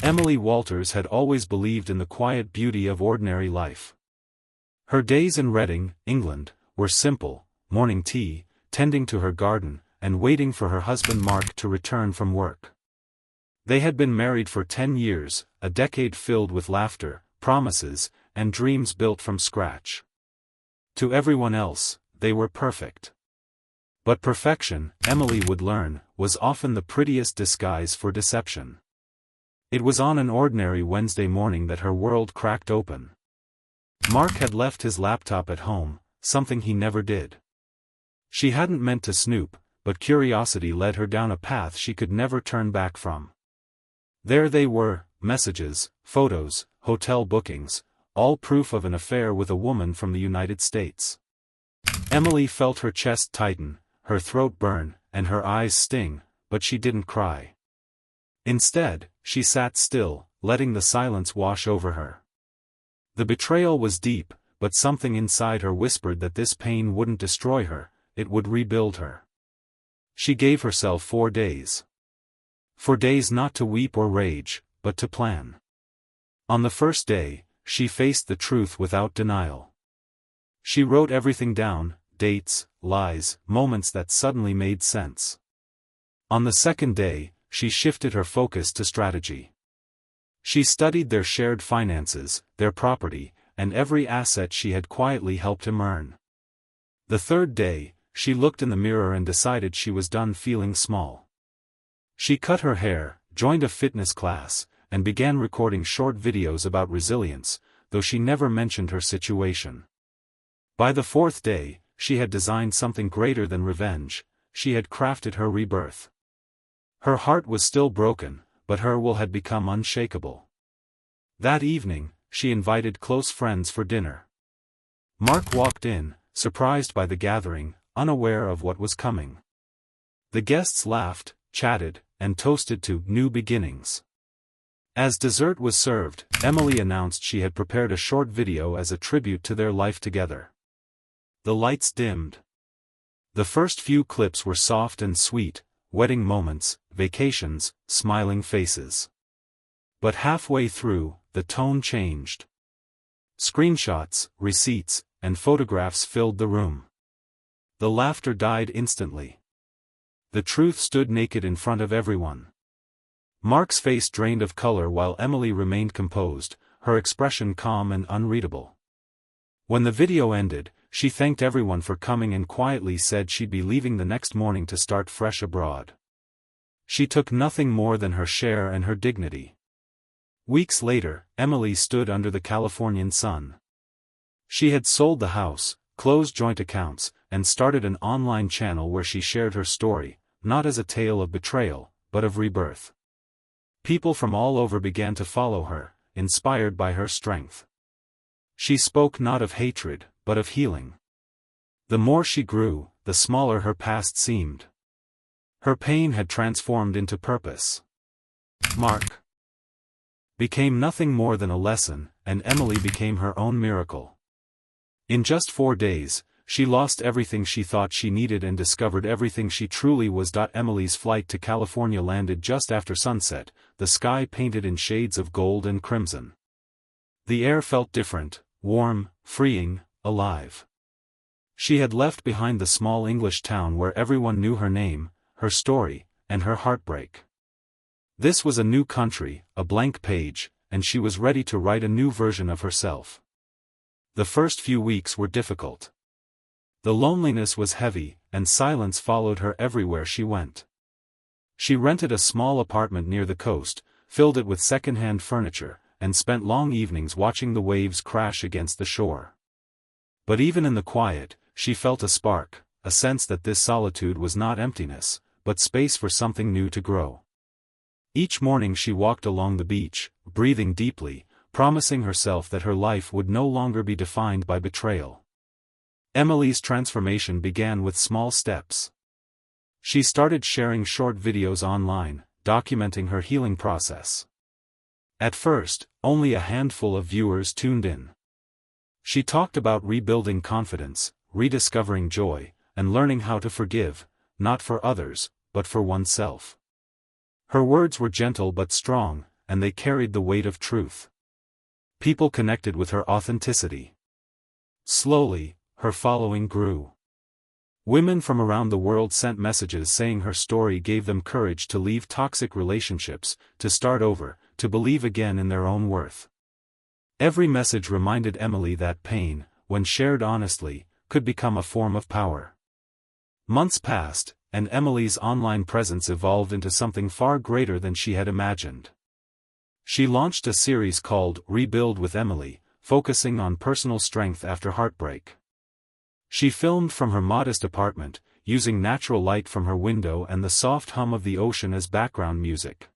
Emily Walters had always believed in the quiet beauty of ordinary life. Her days in Reading, England, were simple: morning tea, tending to her garden, and waiting for her husband Mark to return from work. They had been married for 10 years, a decade filled with laughter, promises, and dreams built from scratch. To everyone else, they were perfect. But perfection, Emily would learn, was often the prettiest disguise for deception. It was on an ordinary Wednesday morning that her world cracked open. Mark had left his laptop at home, something he never did. She hadn't meant to snoop, but curiosity led her down a path she could never turn back from. There they were, messages, photos, hotel bookings, all proof of an affair with a woman from the United States. Emily felt her chest tighten, her throat burn, and her eyes sting, but she didn't cry. Instead, she sat still, letting the silence wash over her. The betrayal was deep, but something inside her whispered that this pain wouldn't destroy her, it would rebuild her. She gave herself 4 days. 4 days not to weep or rage, but to plan. On the first day, she faced the truth without denial. She wrote everything down: dates, lies, moments that suddenly made sense. On the second day, she shifted her focus to strategy. She studied their shared finances, their property, and every asset she had quietly helped him earn. The third day, she looked in the mirror and decided she was done feeling small. She cut her hair, joined a fitness class, and began recording short videos about resilience, though she never mentioned her situation. By the fourth day, she had designed something greater than revenge: she had crafted her rebirth. Her heart was still broken, but her will had become unshakable. That evening, she invited close friends for dinner. Mark walked in, surprised by the gathering, unaware of what was coming. The guests laughed, chatted, and toasted to new beginnings. As dessert was served, Emily announced she had prepared a short video as a tribute to their life together. The lights dimmed. The first few clips were soft and sweet: wedding moments, vacations, smiling faces. But halfway through, the tone changed. Screenshots, receipts, and photographs filled the room. The laughter died instantly. The truth stood naked in front of everyone. Mark's face drained of color while Emily remained composed, her expression calm and unreadable. When the video ended, she thanked everyone for coming and quietly said she'd be leaving the next morning to start fresh abroad. She took nothing more than her share and her dignity. Weeks later, Emily stood under the Californian sun. She had sold the house, closed joint accounts, and started an online channel where she shared her story, not as a tale of betrayal, but of rebirth. People from all over began to follow her, inspired by her strength. She spoke not of hatred, but of healing. The more she grew, the smaller her past seemed. Her pain had transformed into purpose. Mark became nothing more than a lesson, and Emily became her own miracle. In just 4 days, she lost everything she thought she needed and discovered everything she truly was. Emily's flight to California landed just after sunset, the sky painted in shades of gold and crimson. The air felt different, warm, freeing, alive. She had left behind the small English town where everyone knew her name, her story, and her heartbreak. This was a new country, a blank page, and she was ready to write a new version of herself. The first few weeks were difficult. The loneliness was heavy, and silence followed her everywhere she went. She rented a small apartment near the coast, filled it with second-hand furniture, and spent long evenings watching the waves crash against the shore. But even in the quiet, she felt a spark, a sense that this solitude was not emptiness, but space for something new to grow. Each morning she walked along the beach, breathing deeply, promising herself that her life would no longer be defined by betrayal. Emily's transformation began with small steps. She started sharing short videos online, documenting her healing process. At first, only a handful of viewers tuned in. She talked about rebuilding confidence, rediscovering joy, and learning how to forgive, not for others, but for oneself. Her words were gentle but strong, and they carried the weight of truth. People connected with her authenticity. Slowly, her following grew. Women from around the world sent messages saying her story gave them courage to leave toxic relationships, to start over, to believe again in their own worth. Every message reminded Emily that pain, when shared honestly, could become a form of power. Months passed, and Emily's online presence evolved into something far greater than she had imagined. She launched a series called Rebuild with Emily, focusing on personal strength after heartbreak. She filmed from her modest apartment, using natural light from her window and the soft hum of the ocean as background music.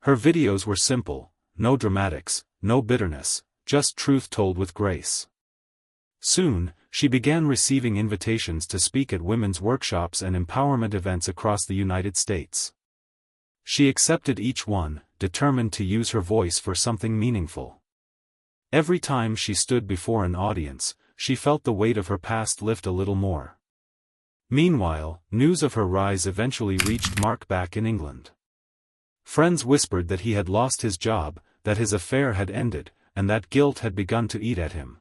Her videos were simple, no dramatics, no bitterness, just truth told with grace. Soon, she began receiving invitations to speak at women's workshops and empowerment events across the United States. She accepted each one, determined to use her voice for something meaningful. Every time she stood before an audience, she felt the weight of her past lift a little more. Meanwhile, news of her rise eventually reached Mark back in England. Friends whispered that he had lost his job, that his affair had ended, and that guilt had begun to eat at him.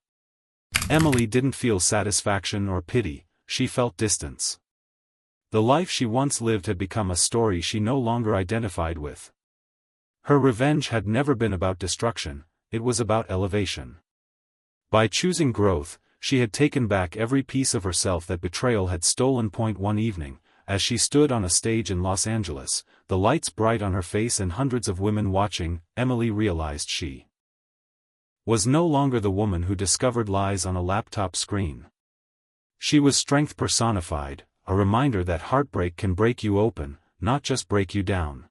Emily didn't feel satisfaction or pity, she felt distance. The life she once lived had become a story she no longer identified with. Her revenge had never been about destruction, it was about elevation. By choosing growth, she had taken back every piece of herself that betrayal had stolen. One evening, as she stood on a stage in Los Angeles, the lights bright on her face and hundreds of women watching, Emily realized she was no longer the woman who discovered lies on a laptop screen. She was strength personified, a reminder that heartbreak can break you open, not just break you down.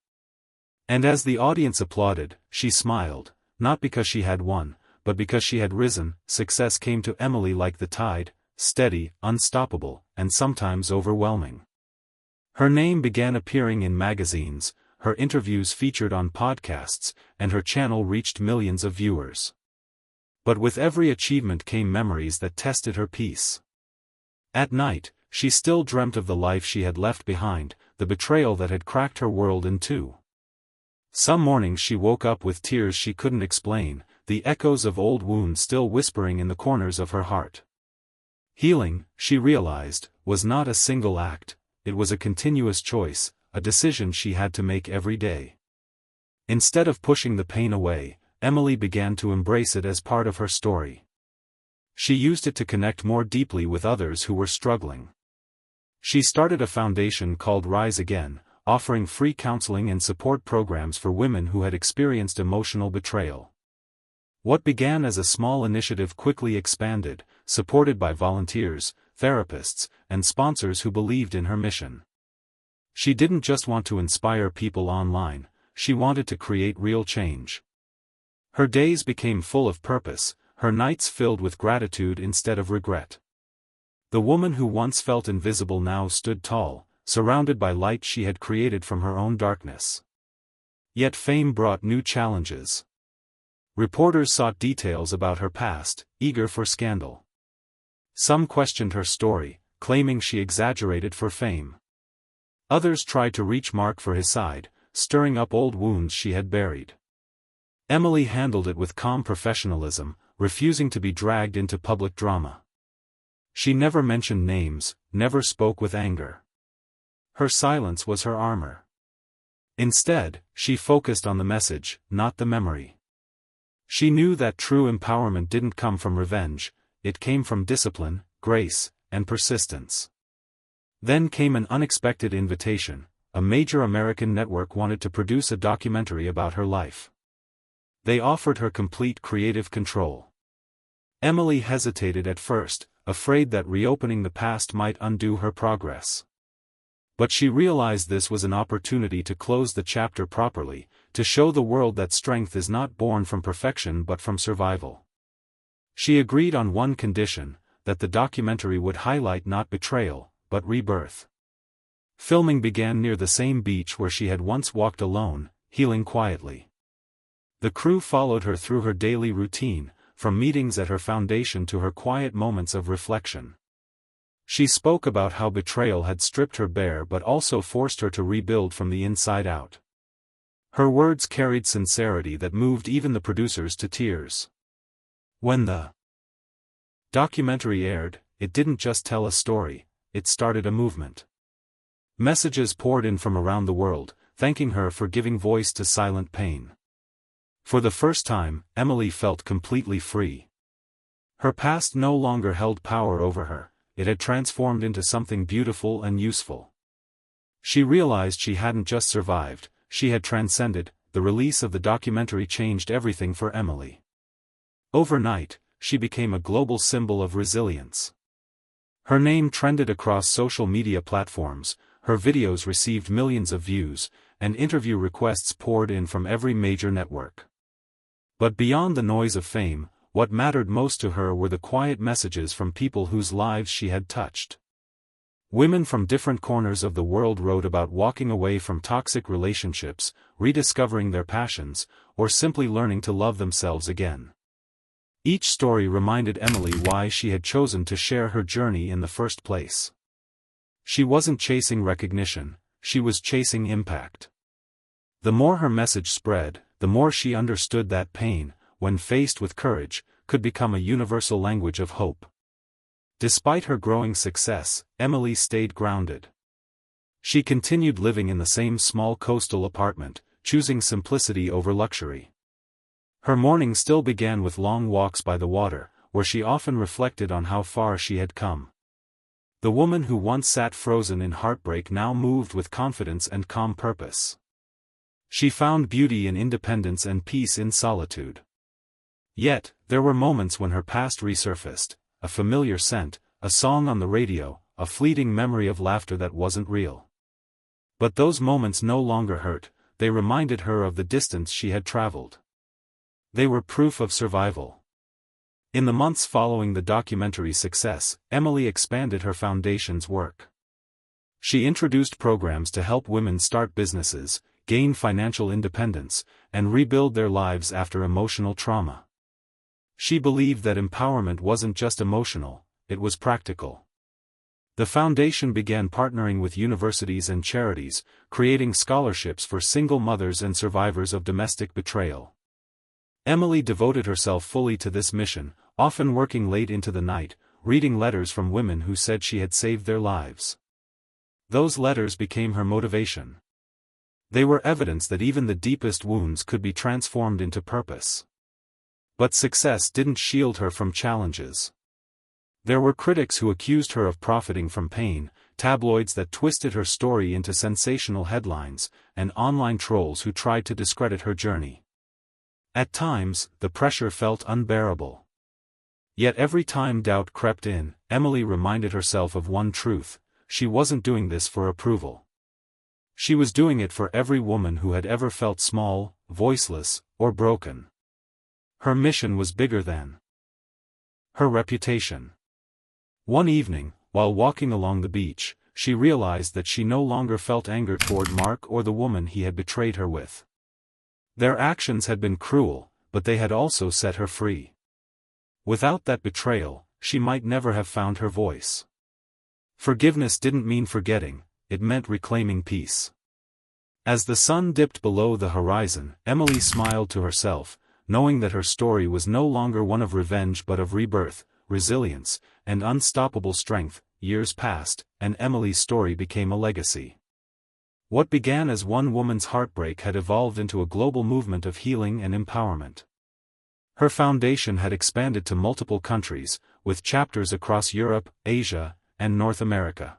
And as the audience applauded, she smiled, not because she had won, but because she had risen. Success came to Emily like the tide, steady, unstoppable, and sometimes overwhelming. Her name began appearing in magazines, her interviews featured on podcasts, and her channel reached millions of viewers. But with every achievement came memories that tested her peace. At night, she still dreamt of the life she had left behind, the betrayal that had cracked her world in two. Some mornings she woke up with tears she couldn't explain, the echoes of old wounds still whispering in the corners of her heart. Healing, she realized, was not a single act, it was a continuous choice, a decision she had to make every day. Instead of pushing the pain away, Emily began to embrace it as part of her story. She used it to connect more deeply with others who were struggling. She started a foundation called Rise Again, offering free counseling and support programs for women who had experienced emotional betrayal. What began as a small initiative quickly expanded, supported by volunteers, therapists, and sponsors who believed in her mission. She didn't just want to inspire people online, she wanted to create real change. Her days became full of purpose, her nights filled with gratitude instead of regret. The woman who once felt invisible now stood tall, surrounded by light she had created from her own darkness. Yet fame brought new challenges. Reporters sought details about her past, eager for scandal. Some questioned her story, claiming she exaggerated for fame. Others tried to reach Mark for his side, stirring up old wounds she had buried. Emily handled it with calm professionalism, refusing to be dragged into public drama. She never mentioned names, never spoke with anger. Her silence was her armor. Instead, she focused on the message, not the memory. She knew that true empowerment didn't come from revenge, it came from discipline, grace, and persistence. Then came an unexpected invitation. A major American network wanted to produce a documentary about her life. They offered her complete creative control. Emily hesitated at first, afraid that reopening the past might undo her progress. But she realized this was an opportunity to close the chapter properly, to show the world that strength is not born from perfection but from survival. She agreed on one condition, that the documentary would highlight not betrayal, but rebirth. Filming began near the same beach where she had once walked alone, healing quietly. The crew followed her through her daily routine, from meetings at her foundation to her quiet moments of reflection. She spoke about how betrayal had stripped her bare but also forced her to rebuild from the inside out. Her words carried sincerity that moved even the producers to tears. When the documentary aired, it didn't just tell a story, it started a movement. Messages poured in from around the world, thanking her for giving voice to silent pain. For the first time, Emily felt completely free. Her past no longer held power over her, it had transformed into something beautiful and useful. She realized she hadn't just survived, she had transcended. The release of the documentary changed everything for Emily. Overnight, she became a global symbol of resilience. Her name trended across social media platforms, her videos received millions of views, and interview requests poured in from every major network. But beyond the noise of fame, what mattered most to her were the quiet messages from people whose lives she had touched. Women from different corners of the world wrote about walking away from toxic relationships, rediscovering their passions, or simply learning to love themselves again. Each story reminded Emily why she had chosen to share her journey in the first place. She wasn't chasing recognition, she was chasing impact. The more her message spread, the more she understood that pain, when faced with courage, could become a universal language of hope. Despite her growing success, Emily stayed grounded. She continued living in the same small coastal apartment, choosing simplicity over luxury. Her morning still began with long walks by the water, where she often reflected on how far she had come. The woman who once sat frozen in heartbreak now moved with confidence and calm purpose. She found beauty in independence and peace in solitude. Yet, there were moments when her past resurfaced, a familiar scent, a song on the radio, a fleeting memory of laughter that wasn't real. But those moments no longer hurt, they reminded her of the distance she had traveled. They were proof of survival. In the months following the documentary's success, Emily expanded her foundation's work. She introduced programs to help women start businesses, gain financial independence, and rebuild their lives after emotional trauma. She believed that empowerment wasn't just emotional, it was practical. The foundation began partnering with universities and charities, creating scholarships for single mothers and survivors of domestic betrayal. Emily devoted herself fully to this mission, often working late into the night, reading letters from women who said she had saved their lives. Those letters became her motivation. They were evidence that even the deepest wounds could be transformed into purpose. But success didn't shield her from challenges. There were critics who accused her of profiting from pain, tabloids that twisted her story into sensational headlines, and online trolls who tried to discredit her journey. At times, the pressure felt unbearable. Yet every time doubt crept in, Emily reminded herself of one truth: she wasn't doing this for approval. She was doing it for every woman who had ever felt small, voiceless, or broken. Her mission was bigger than her reputation. One evening, while walking along the beach, she realized that she no longer felt anger toward Mark or the woman he had betrayed her with. Their actions had been cruel, but they had also set her free. Without that betrayal, she might never have found her voice. Forgiveness didn't mean forgetting, it meant reclaiming peace. As the sun dipped below the horizon, Emily smiled to herself, knowing that her story was no longer one of revenge but of rebirth, resilience, and unstoppable strength. Years passed, and Emily's story became a legacy. What began as one woman's heartbreak had evolved into a global movement of healing and empowerment. Her foundation had expanded to multiple countries, with chapters across Europe, Asia, and North America.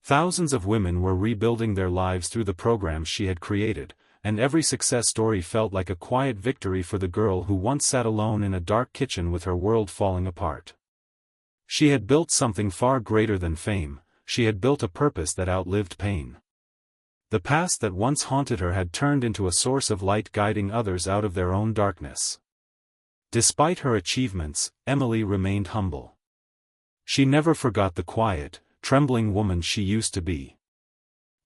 Thousands of women were rebuilding their lives through the programs she had created, and every success story felt like a quiet victory for the girl who once sat alone in a dark kitchen with her world falling apart. She had built something far greater than fame, she had built a purpose that outlived pain. The past that once haunted her had turned into a source of light, guiding others out of their own darkness. Despite her achievements, Emily remained humble. She never forgot the quiet, trembling woman she used to be.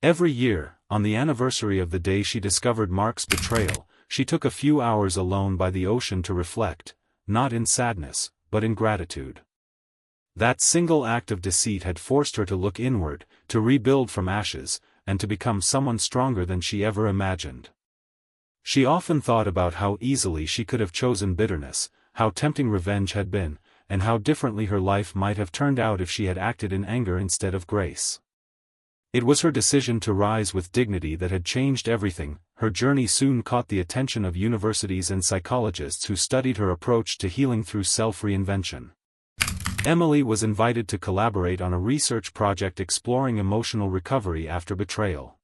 Every year, on the anniversary of the day she discovered Mark's betrayal, she took a few hours alone by the ocean to reflect, not in sadness, but in gratitude. That single act of deceit had forced her to look inward, to rebuild from ashes, and to become someone stronger than she ever imagined. She often thought about how easily she could have chosen bitterness, how tempting revenge had been, and how differently her life might have turned out if she had acted in anger instead of grace. It was her decision to rise with dignity that had changed everything. Her journey soon caught the attention of universities and psychologists who studied her approach to healing through self-reinvention. Emily was invited to collaborate on a research project exploring emotional recovery after betrayal.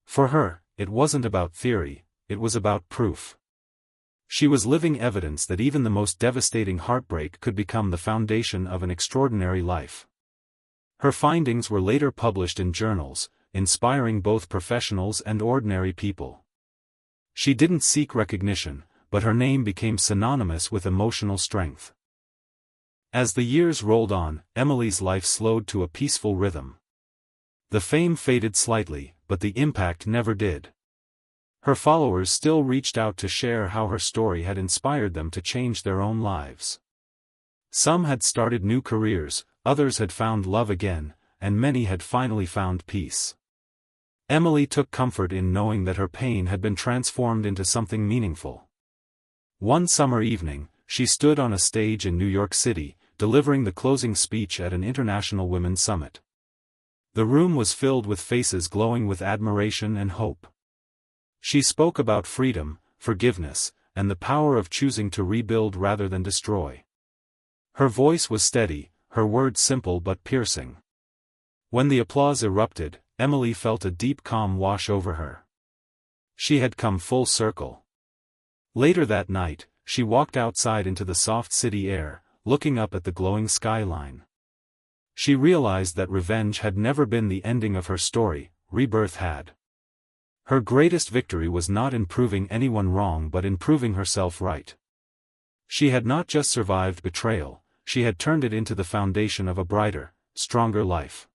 For her, it wasn't about theory, it was about proof. She was living evidence that even the most devastating heartbreak could become the foundation of an extraordinary life. Her findings were later published in journals, inspiring both professionals and ordinary people. She didn't seek recognition, but her name became synonymous with emotional strength. As the years rolled on, Emily's life slowed to a peaceful rhythm. The fame faded slightly, but the impact never did. Her followers still reached out to share how her story had inspired them to change their own lives. Some had started new careers, others had found love again, and many had finally found peace. Emily took comfort in knowing that her pain had been transformed into something meaningful. One summer evening, she stood on a stage in New York City, delivering the closing speech at an international women's summit. The room was filled with faces glowing with admiration and hope. She spoke about freedom, forgiveness, and the power of choosing to rebuild rather than destroy. Her voice was steady, her words simple but piercing. When the applause erupted, Emily felt a deep calm wash over her. She had come full circle. Later that night, she walked outside into the soft city air, looking up at the glowing skyline. She realized that revenge had never been the ending of her story, rebirth had. Her greatest victory was not in proving anyone wrong but in proving herself right. She had not just survived betrayal, she had turned it into the foundation of a brighter, stronger life.